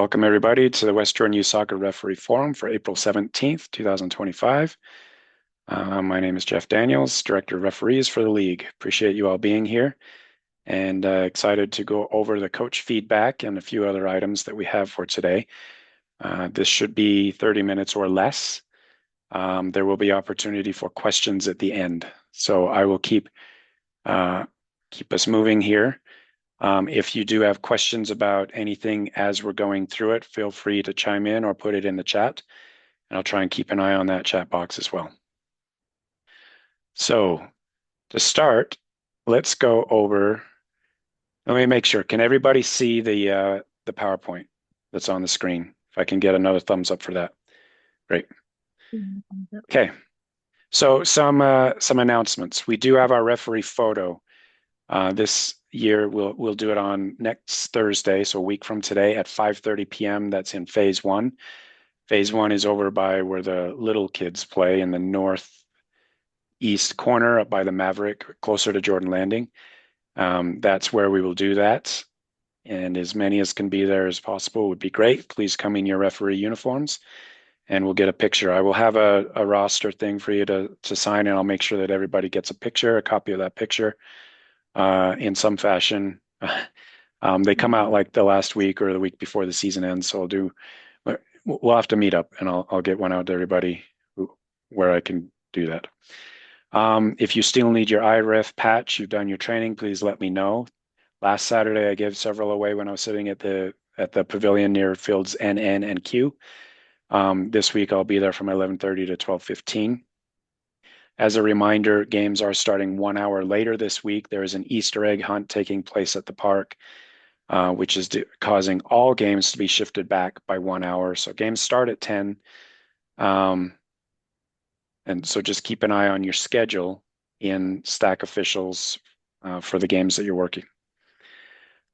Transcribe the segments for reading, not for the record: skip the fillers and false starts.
Welcome everybody to the West Jordan Youth Soccer Referee Forum for April 17th, 2025. My name is Jeff Daniels, Director of Referees for the league. Appreciate you all being here and excited to go over the coach feedback and a few other items that we have for today. This should be 30 minutes or less. There will be opportunity for questions at the end. So I will keep us moving here. If you do have questions about anything as we're going through it, feel free to chime in or put it in the chat, and I'll try and keep an eye on that chat box as well. So to start, let's go over, let me make sure, can everybody see the PowerPoint that's on the screen? If I can get another thumbs up for that. Great. Okay, so some announcements. We do have our referee photo. This year we'll do it on next Thursday, so a week from today at 5:30 p.m. That's in phase 1. Phase 1 is over by where the little kids play in the northeast corner up by the Maverick, closer to Jordan Landing. That's where we will do that, and as many as can be there as possible would be great. Please come in your referee uniforms and we'll get a picture. I will have a roster thing for you to sign, and I'll make sure that everybody gets a picture, a copy of that picture. In some fashion. They come out like the last week or the week before the season ends, so we'll have to meet up and I'll get one out to everybody where I can do that. If you still need your iRef patch, you've done your training, please let me know. Last Saturday I gave several away when I was sitting at the pavilion near fields N, N, and Q. This week I'll be there from 11:30 to 12:15. As a reminder, games are starting 1 hour later this week. There is an Easter egg hunt taking place at the park, which is causing all games to be shifted back by 1 hour. So games start at 10. And so just keep an eye on your schedule in Stack Officials for the games that you're working.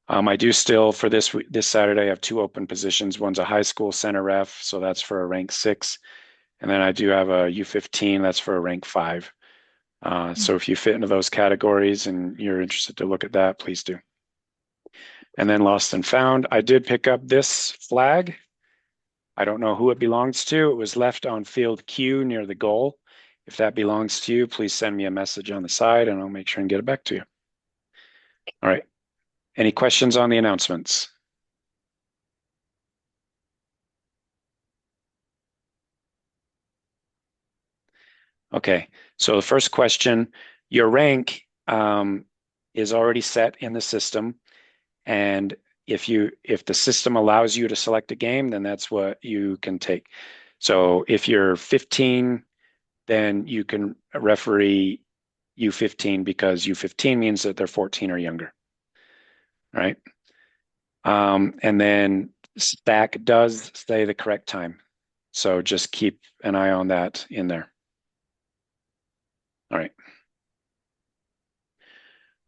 I do still, for this Saturday, have 2 open positions. One's a high school center ref, so that's for a rank 6. And then I do have a U15, that's for a rank 5. So if you fit into those categories and you're interested to look at that, please do. And then lost and found, I did pick up this flag. I don't know who it belongs to. It was left on field Q near the goal. If that belongs to you, please send me a message on the side and I'll make sure and get it back to you. All right. Any questions on the announcements? Okay, so the first question, your rank is already set in the system, and if the system allows you to select a game, then that's what you can take. So if you're 15, then you can referee U15 because U15 means that they're 14 or younger, right? And then Stack does say the correct time, so just keep an eye on that in there. All right.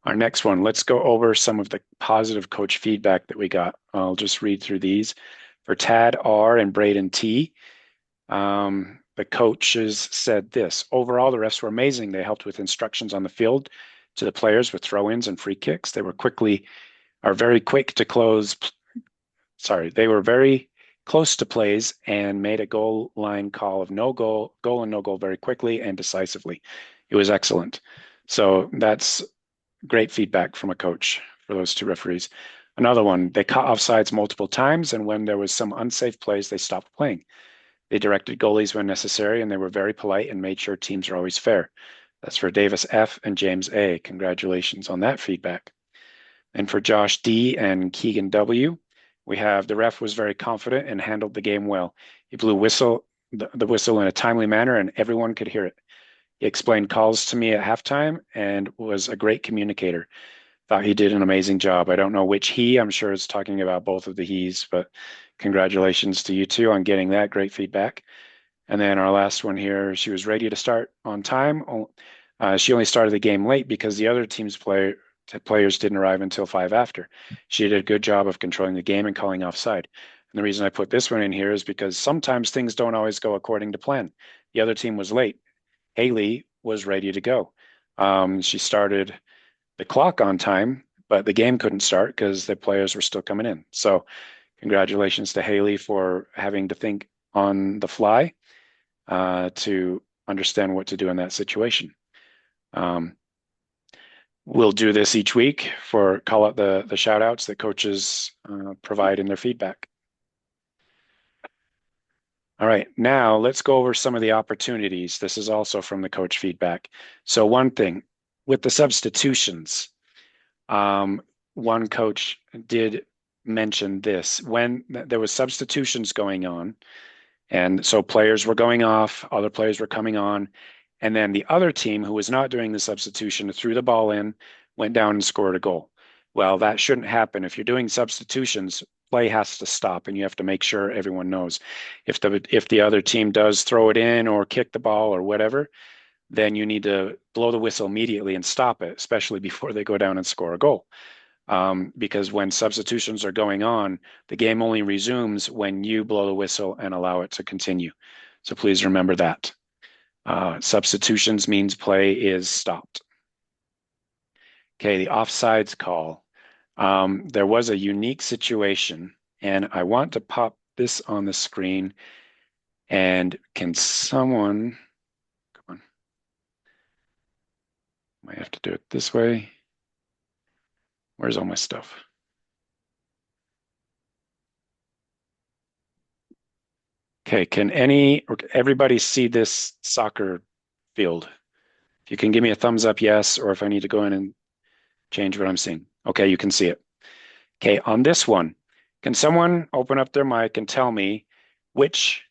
Our next one, let's go over some of the positive coach feedback that we got. I'll just read through these. For Tad R and Braden T, the coaches said this: overall, the refs were amazing. They helped with instructions on the field to the players with throw-ins and free kicks. They were very quick to close. Sorry, they were very close to plays and made a goal line call of goal and no goal very quickly and decisively. It was excellent. So that's great feedback from a coach for those 2 referees. Another one, they caught offsides multiple times, and when there was some unsafe plays, they stopped playing. They directed goalies when necessary, and they were very polite and made sure teams are always fair. That's for Davis F and James A. Congratulations on that feedback. And for Josh D and Keegan W, we have the ref was very confident and handled the game well. He blew the whistle in a timely manner, and everyone could hear it. He explained calls to me at halftime and was a great communicator. Thought he did an amazing job. I don't know which he, I'm sure it's talking about both of the he's, but congratulations to you 2 on getting that great feedback. And then our last one here, she was ready to start on time. She only started the game late because the other team's players didn't arrive until 5 after. She did a good job of controlling the game and calling offside. And the reason I put this one in here is because sometimes things don't always go according to plan. The other team was late. Haley was ready to go. She started the clock on time, but the game couldn't start because the players were still coming in. So Congratulations to Haley for having to think on the fly to understand what to do in that situation. We'll do this each week for call out the shout outs that coaches provide in their feedback. All right, now let's go over some of the opportunities. This is also from the coach feedback. So one thing with the substitutions, one coach did mention this when there was substitutions going on, and so players were going off, other players were coming on, and then the other team who was not doing the substitution threw the ball in, went down and scored a goal. Well, that shouldn't happen. If you're doing substitutions, play has to stop, and you have to make sure everyone knows. If the other team does throw it in or kick the ball or whatever, then you need to blow the whistle immediately and stop it, especially before they go down and score a goal. Because when substitutions are going on, the game only resumes when you blow the whistle and allow it to continue. So please remember that. Substitutions means play is stopped. Okay, the offsides call. There was a unique situation, and I want to pop this on the screen. And can someone, come on, might have to do it this way. Where's all my stuff? Okay, can everybody see this soccer field? If you can give me a thumbs up, yes, or if I need to go in and change what I'm seeing. Okay, you can see it. Okay, on this one, can someone open up their mic and tell me which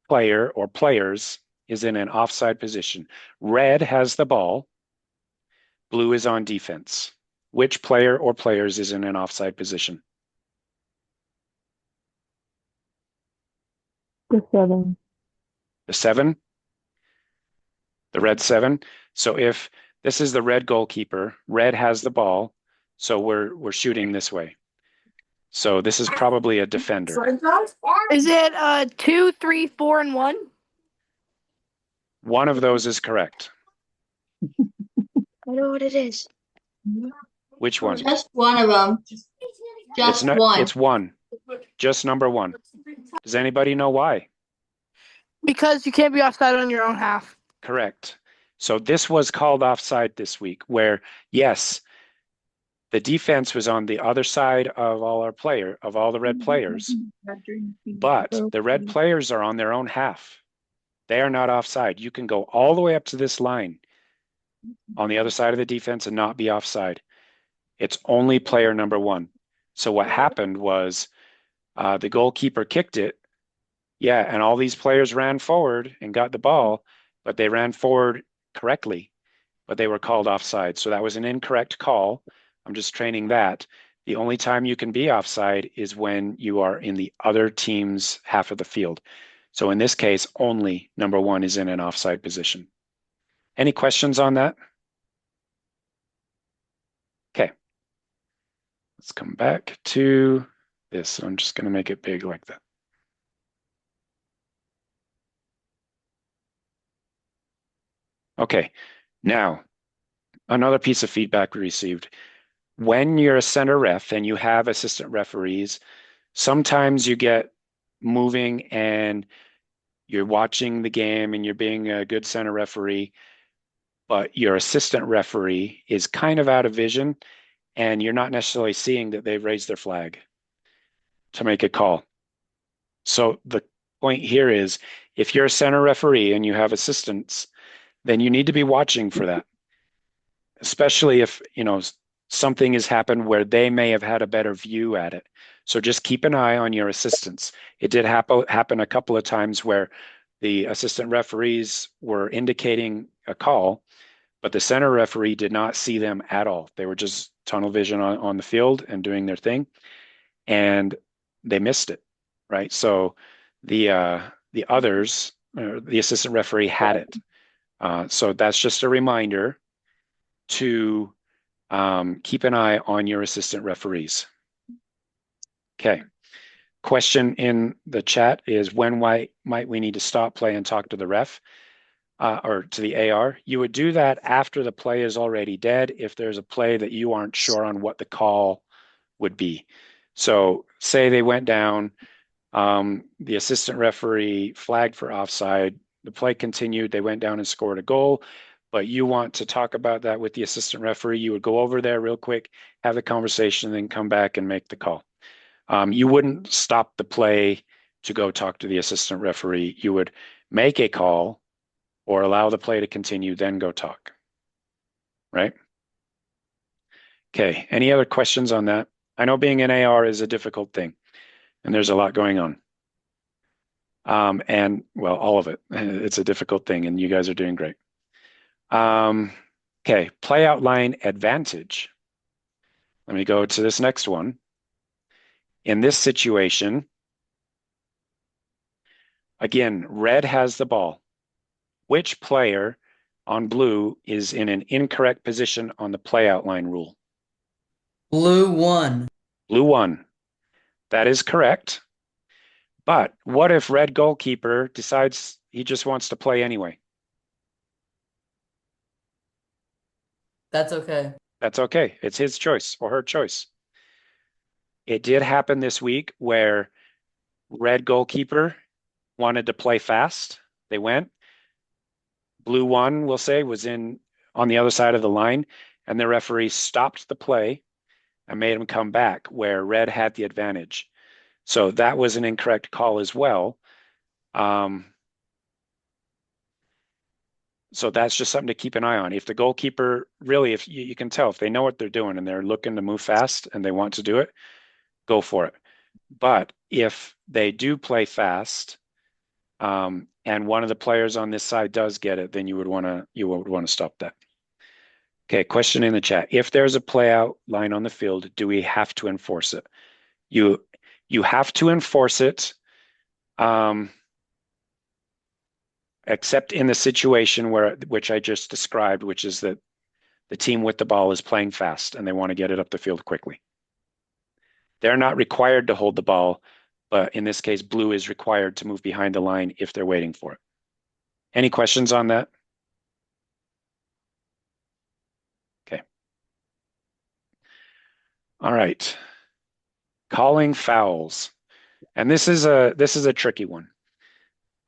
player or players is in an offside position? Red has the ball, blue is on defense. Which player or players is in an offside position? The 7. The 7? The red 7? So if this is the red goalkeeper, red has the ball, so we're shooting this way. So this is probably a defender. Is it 2, 3, 4, and 1? One of those is correct. I know what it is. Which one? Just one of them. Just one. It's one. Just number 1. Does anybody know why? Because you can't be offside on your own half. Correct. So this was called offside this week, where yes, the defense was on the other side of all the red players, but the red players are on their own half. They are not offside. You can go all the way up to this line on the other side of the defense and not be offside. It's only player number 1. So what happened was the goalkeeper kicked it. Yeah, and all these players ran forward and got the ball, but they ran forward correctly, but they were called offside. So that was an incorrect call. I'm just training that. The only time you can be offside is when you are in the other team's half of the field. So in this case, only number 1 is in an offside position. Any questions on that? Okay. Let's come back to this. I'm just going to make it big like that. Okay, now another piece of feedback we received. When you're a center ref and you have assistant referees, sometimes you get moving and you're watching the game and you're being a good center referee, but your assistant referee is kind of out of vision and you're not necessarily seeing that they've raised their flag to make a call. So the point here is if you're a center referee and you have assistants, then you need to be watching for that, especially if, something has happened where they may have had a better view at it. So just keep an eye on your assistants. It did happen a couple of times where the assistant referees were indicating a call, but the center referee did not see them at all. They were just tunnel vision on the field and doing their thing, and they missed it, right? So the others, the assistant referee had it. So that's just a reminder to keep an eye on your assistant referees. Okay. Question in the chat is why might we need to stop play and talk to the ref or to the AR? You would do that after the play is already dead if there's a play that you aren't sure on what the call would be. So say they went down, the assistant referee flagged for offside, the play continued, they went down and scored a goal, but you want to talk about that with the assistant referee, you would go over there real quick, have the conversation, then come back and make the call. You wouldn't stop the play to go talk to the assistant referee. You would make a call or allow the play to continue, then go talk. Right? Okay, any other questions on that? I know being an AR is a difficult thing, and there's a lot going on. And well, all of it. It's a difficult thing, and you guys are doing great. Okay, play outline advantage. Let me go to this next one. In this situation, again, red has the ball. Which player on blue is in an incorrect position on the play outline rule? Blue 1. Blue 1. That is correct. But what if red goalkeeper decides he just wants to play anyway? That's okay. That's okay. It's his choice or her choice. It did happen this week where red goalkeeper wanted to play fast. They went. Blue 1, we'll say, was in on the other side of the line, and the referee stopped the play and made him come back where red had the advantage. So that was an incorrect call as well. So that's just something to keep an eye on. If the goalkeeper, really, if you can tell, if they know what they're doing and they're looking to move fast and they want to do it, go for it. But if they do play fast, and one of the players on this side does get it, then you would want to stop that. Okay, question in the chat. If there's a play out line on the field, do we have to enforce it? You have to enforce it, except in the situation which I just described, which is that the team with the ball is playing fast and they want to get it up the field quickly. They're not required to hold the ball, but in this case, blue is required to move behind the line if they're waiting for it. Any questions on that? Okay. All right. Calling fouls. And this is a tricky one.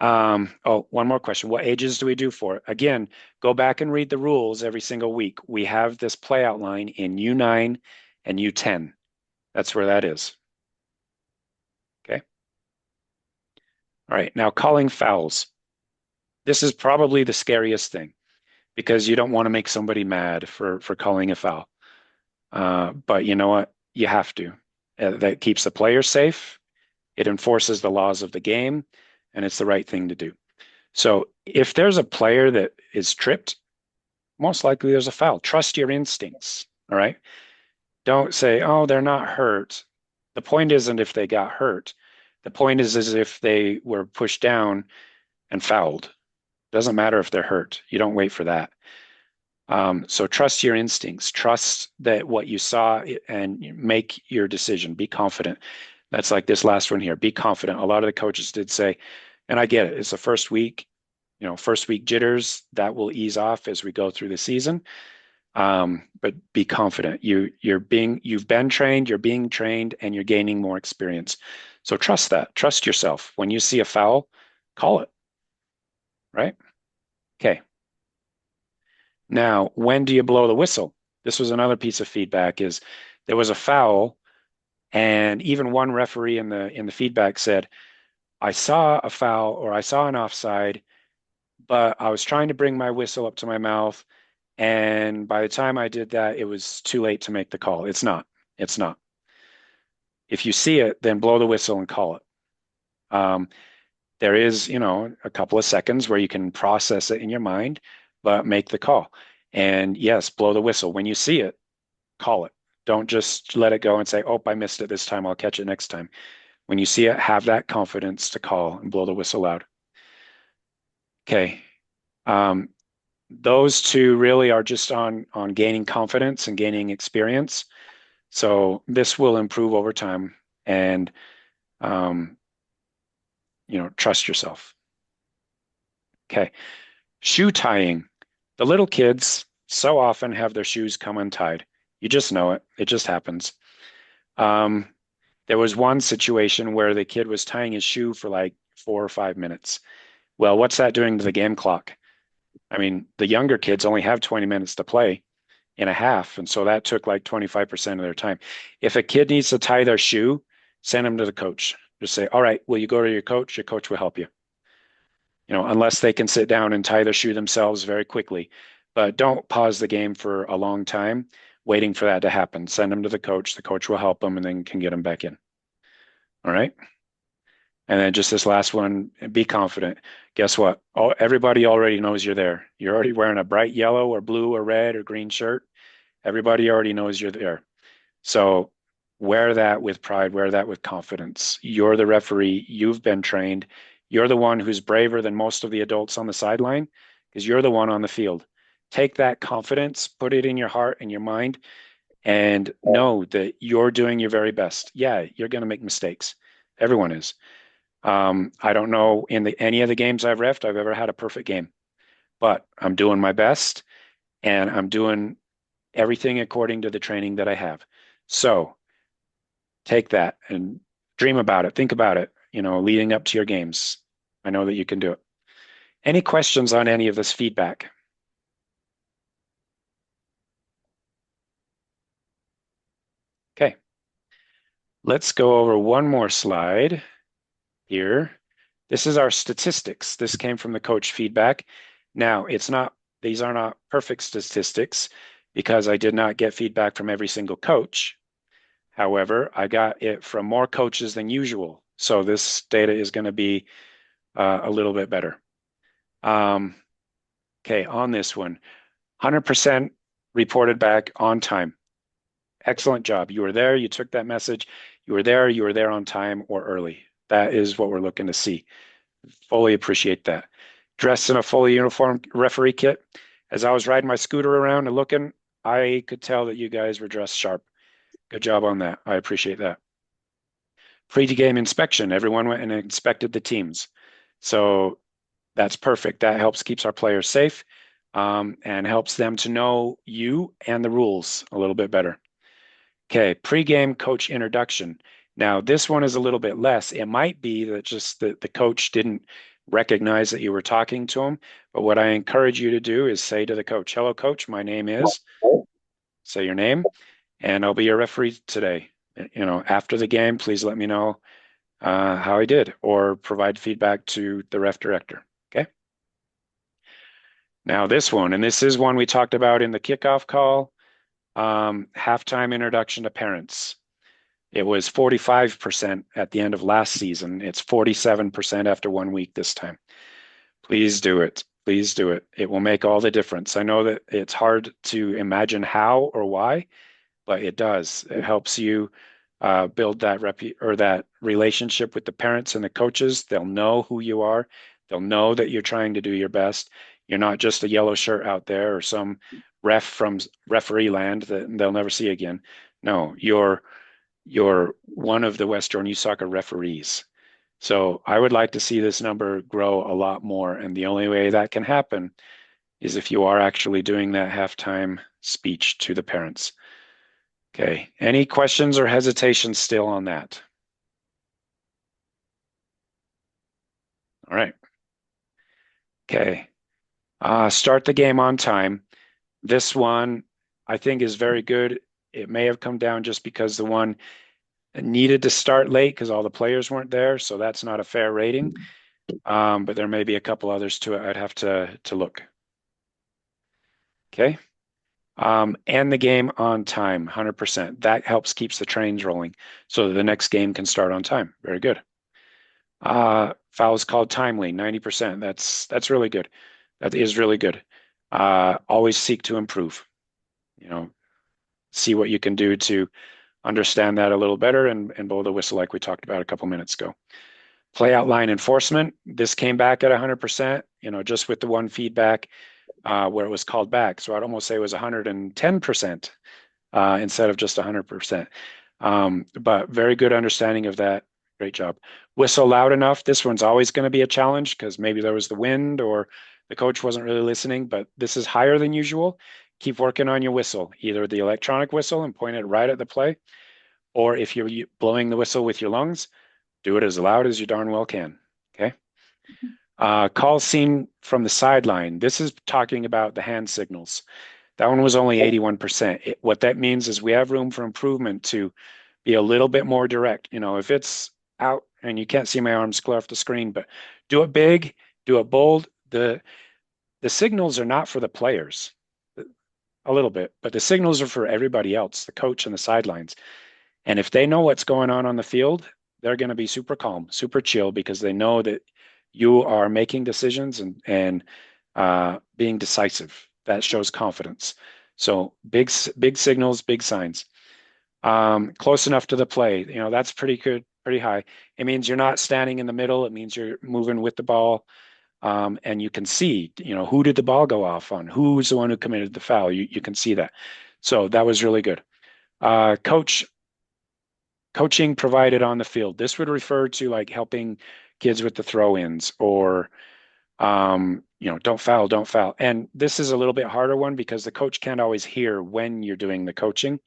Oh, one more question. What ages do we do for it? Again, go back and read the rules every single week. We have this play outline in U9 and U10. That's where that is. Okay. All right, now calling fouls. This is probably the scariest thing because you don't want to make somebody mad for calling a foul. But you know what? You have to. That keeps the player safe. It enforces the laws of the game, and it's the right thing to do. So if there's a player that is tripped, most likely there's a foul. Trust your instincts, all right? Don't say, oh, they're not hurt. The point isn't if they got hurt. The point is if they were pushed down and fouled. Doesn't matter if they're hurt. You don't wait for that. So trust your instincts. Trust that what you saw and make your decision. Be confident. That's like this last one here. Be confident. A lot of the coaches did say, and I get it, it's the first week, first week jitters, that will ease off as we go through the season. But be confident. You've been trained, you're being trained, and you're gaining more experience. So trust that. Trust yourself. When you see a foul, call it. Right? Okay. Now, when do you blow the whistle? This was another piece of feedback is there was a foul, and even one referee in the feedback said, I saw a foul or I saw an offside, but I was trying to bring my whistle up to my mouth, and by the time I did that, it was too late to make the call. It's not. It's not. If you see it, then blow the whistle and call it. There is, a couple of seconds where you can process it in your mind, but make the call. And yes, blow the whistle. When you see it, call it. Don't just let it go and say, oh, I missed it this time. I'll catch it next time. When you see it, have that confidence to call and blow the whistle loud. Okay. Those two really are just on gaining confidence and gaining experience. So this will improve over time and, trust yourself. Okay. Shoe tying. The little kids so often have their shoes come untied. You just know it. It just happens. There was one situation where the kid was tying his shoe for like 4 or 5 minutes. Well, what's that doing to the game clock? I mean, the younger kids only have 20 minutes to play in a half, and so that took like 25% of their time. If a kid needs to tie their shoe, send them to the coach. Just say, all right, will you go to your coach? Your coach will help you. You know, unless they can sit down and tie their shoe themselves very quickly. But don't pause the game for a long time waiting for that to happen. Send them to the coach. The coach will help them and then can get them back in. All right. And then just this last one, be confident. Guess what? Everybody already knows you're there. You're already wearing a bright yellow or blue or red or green shirt. Everybody already knows you're there. So wear that with pride, wear that with confidence. You're the referee. You've been trained. You're the one who's braver than most of the adults on the sideline because you're the one on the field. Take that confidence, put it in your heart and your mind, and know that you're doing your very best. Yeah, you're going to make mistakes. Everyone is. I don't know in any of the games I've refed, I've ever had a perfect game, but I'm doing my best and I'm doing everything according to the training that I have. So take that and dream about it. Think about it, you know, leading up to your games. I know that you can do it. Any questions on any of this feedback? Okay. Let's go over one more slide here. This is our statistics. This came from the coach feedback. Now, these are not perfect statistics because I did not get feedback from every single coach. However, I got it from more coaches than usual. So this data is going to be a little bit better. Okay, on this one, 100% reported back on time. Excellent job. You were there, you took that message, you were there on time or early. That is what we're looking to see. Fully appreciate that. Dressed in a fully uniformed referee kit. As I was riding my scooter around and looking, I could tell that you guys were dressed sharp. Good job on that. I appreciate that. Pre-game inspection. Everyone went and inspected the teams. So that's perfect. That helps keeps our players safe and helps them to know you and the rules a little bit better. Okay, pre-game coach introduction. Now, this one is a little bit less. It might be that just the coach didn't recognize that you were talking to him. But what I encourage you to do is say to the coach, hello, coach, my name is, say your name, and I'll be your referee today. You know, after the game, please let me know how I did or provide feedback to the ref director. Okay. Now this one, and this is one we talked about in the kickoff call, halftime introduction to parents. It was 45% at the end of last season. It's 47% after 1 week this time. Please do it. Please do it. It will make all the difference. I know that it's hard to imagine how or why, but it does. It helps you build that that relationship with the parents and the coaches. They'll know who you are. They'll know that you're trying to do your best. You're not just a yellow shirt out there or some ref from referee land that they'll never see again. No, you're one of the West Jordan Youth Soccer referees. So I would like to see this number grow a lot more. And the only way that can happen is if you are actually doing that halftime speech to the parents. Okay, any questions or hesitations still on that? All right. Okay, start the game on time. This one I think is very good. It may have come down just because the one needed to start late because all the players weren't there. So that's not a fair rating. But there may be a couple others to it. I'd have to look. Okay. And the game on time, 100%. That helps keeps the trains rolling so that the next game can start on time. Very good. Fouls called timely, 90%. That's really good. That is really good. Always seek to improve. You know, see what you can do to understand that a little better and blow the whistle like we talked about a couple minutes ago. Play outline enforcement. This came back at 100%, you know, just with the one feedback where it was called back. So I'd almost say it was 110% instead of just 100%. But very good understanding of that. Great job. Whistle loud enough. This one's always going to be a challenge because maybe there was the wind or the coach wasn't really listening, but this is higher than usual. Keep working on your whistle, either the electronic whistle and point it right at the play, Or if you're blowing the whistle with your lungs, do it as loud as you darn well can. Okay. Call seen from the sideline. This is talking about the hand signals. That one was only 81%. What that means is we have room for improvement to be a little bit more direct. You know, if it's out and you can't see my arms clear off the screen, but do it big, do it bold. The signals are not for the players, a little bit, but the signals are for everybody else, the coach and the sidelines. And if they know what's going on the field, they're going to be super calm, super chill, because they know that you are making decisions and being decisive. That shows confidence. So big signals, big signs. Close enough to the play, you know, that's pretty good, pretty high. It means you're not standing in the middle. It means you're moving with the ball. And you can see, you know, who did the ball go off on? Who's the one who committed the foul? You can see that. So that was really good. Coaching provided on the field. This would refer to like helping kids with the throw-ins, or you know, don't foul. And this is a little bit harder one because the coach can't always hear when you're doing the coaching.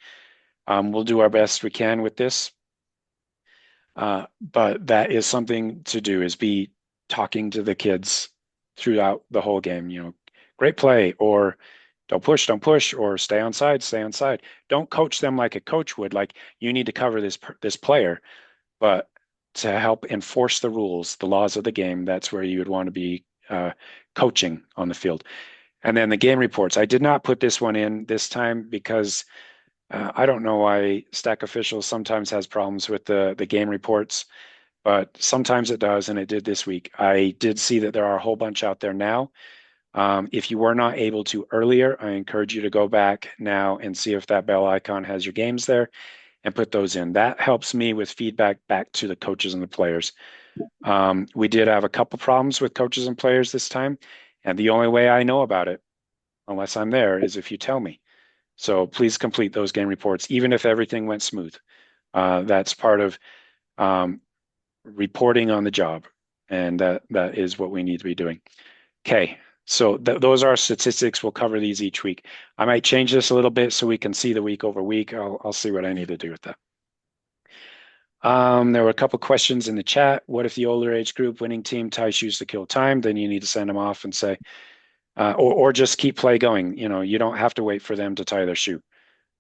We'll do our best we can with this. But that is something to do, is be talking to the kids throughout the whole game. You know, great play, or don't push, or stay on side. Don't coach them like a coach would, like you need to cover this player, but to help enforce the rules, the laws of the game, that's where you would want to be coaching on the field. And then the game reports. I did not put this one in this time because I don't know why Stack Officials sometimes has problems with the game reports, but sometimes it does, and it did this week. I did see that there are a whole bunch out there now. If you were not able to earlier, I encourage you to go back now and see if that bell icon has your games there and put those in. That helps me with feedback back to the coaches and the players. We did have a couple problems with coaches and players this time, and the only way I know about it, unless I'm there, is if you tell me. So please complete those game reports, even if everything went smooth. That's part of reporting on the job, and that is what we need to be doing. Okay, so those are statistics. We'll cover these each week. I might change this a little bit so we can see the week over week. I'll see what I need to do with that. There were a couple questions in the chat. What if the older age group winning team ties shoes to kill time? Then you need to send them off and say, or just keep play going. You know, you don't have to wait for them to tie their shoe.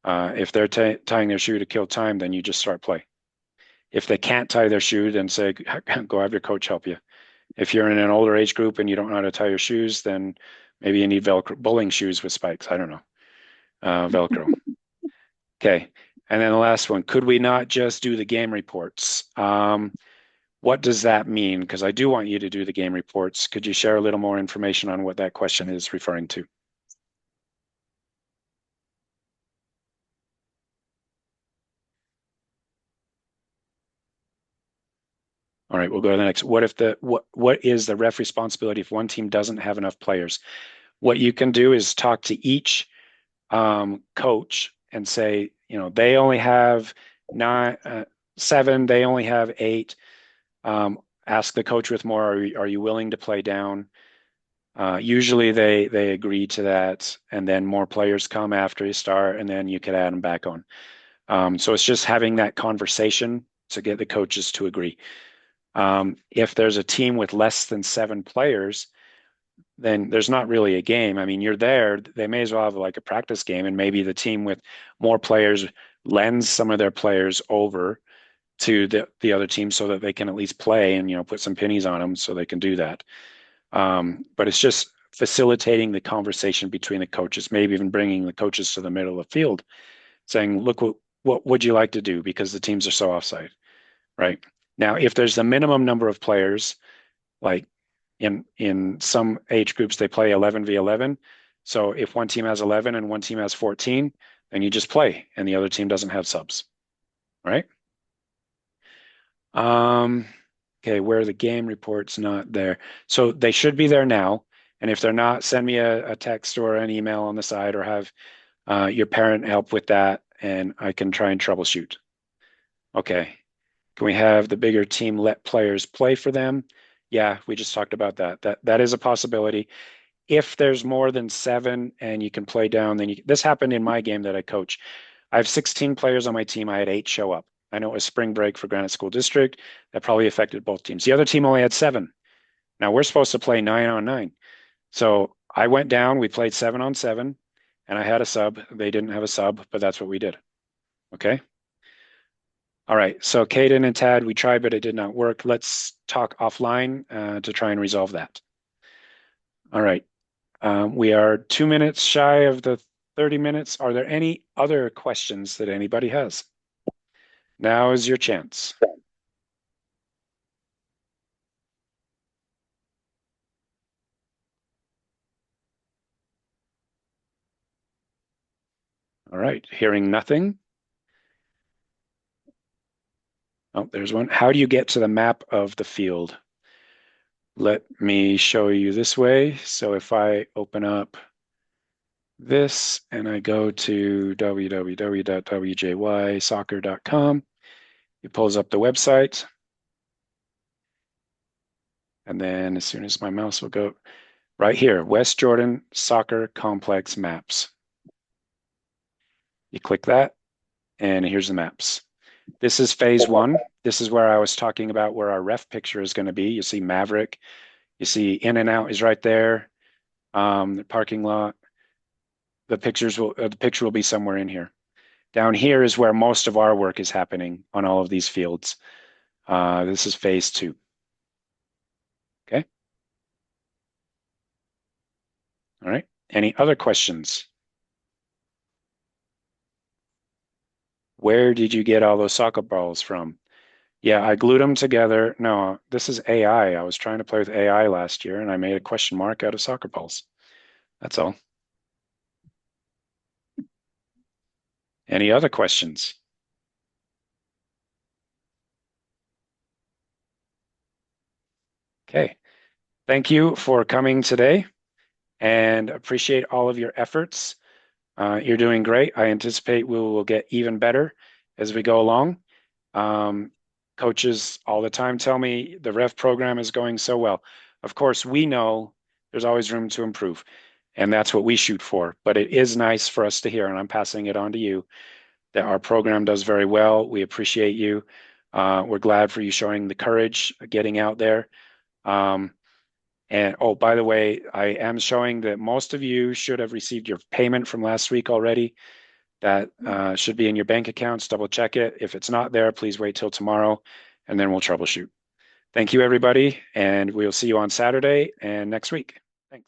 If they're tying their shoe to kill time, then you just start play. If they can't tie their shoe, then say, go have your coach help you. If you're in an older age group and you don't know how to tie your shoes, then maybe you need Velcro bowling shoes with spikes. I don't know. Velcro. Okay. And then the last one, could we not just do the game reports? What does that mean? Because I do want you to do the game reports. Could you share a little more information on what that question is referring to? All right, we'll go to the next. What is the ref responsibility if one team doesn't have enough players? What you can do is talk to each coach and say, you know, they only have 7, they only have 8. Ask the coach with more, are you willing to play down? Usually they agree to that, and then more players come after you start, and then you could add them back on. So it's just having that conversation to get the coaches to agree. If there's a team with less than 7 players, then there's not really a game. I mean, you're there, they may as well have like a practice game, and maybe the team with more players lends some of their players over to the other team so that they can at least play and, you know, put some pennies on them so they can do that. But it's just facilitating the conversation between the coaches, maybe even bringing the coaches to the middle of the field, saying, look, what would you like to do? Because the teams are so offside, right? Now, if there's a minimum number of players, like in some age groups, they play 11v11. So if one team has 11 and one team has 14, then you just play and the other team doesn't have subs, right? Okay, where the game report's not there. So they should be there now. And if they're not, send me a text or an email on the side, or have your parent help with that, and I can try and troubleshoot. Okay. Can we have the bigger team let players play for them? Yeah, we just talked about that. That is a possibility. If there's more than 7 and you can play down, then this happened in my game that I coach. I have 16 players on my team. I had 8 show up. I know it was spring break for Granite School District. That probably affected both teams. The other team only had 7. Now we're supposed to play 9 on 9. So I went down, we played 7 on 7, and I had a sub. They didn't have a sub, but that's what we did. Okay. All right. So Caden and Tad, we tried, but it did not work. Let's talk offline to try and resolve that. All right. We are 2 minutes shy of the 30 minutes. Are there any other questions that anybody has? Now is your chance. All right, hearing nothing. Oh, there's one. How do you get to the map of the field? Let me show you this way. So if I open up this and I go to www.wjysoccer.com, it pulls up the website. And then as soon as my mouse will go right here, West Jordan Soccer Complex Maps. You click that, and here's the maps. This is phase 1. This is where I was talking about where our ref picture is going to be. You see Maverick. You see In and Out is right there. The parking lot. The picture will be somewhere in here. Down here is where most of our work is happening on all of these fields. This is phase 2. Okay. All right. Any other questions? Where did you get all those soccer balls from? Yeah, I glued them together. No, this is AI. I was trying to play with AI last year, and I made a question mark out of soccer balls. That's all. Any other questions? Okay. Thank you for coming today, and appreciate all of your efforts. You're doing great. I anticipate we will get even better as we go along. Coaches all the time tell me the ref program is going so well. Of course, we know there's always room to improve, and that's what we shoot for. But it is nice for us to hear, and I'm passing it on to you, that our program does very well. We appreciate you. We're glad for you showing the courage, getting out there. And oh, by the way, I am showing that most of you should have received your payment from last week already. That should be in your bank accounts. Double check it. If it's not there, please wait till tomorrow, and then we'll troubleshoot. Thank you, everybody, and we'll see you on Saturday and next week. Thanks.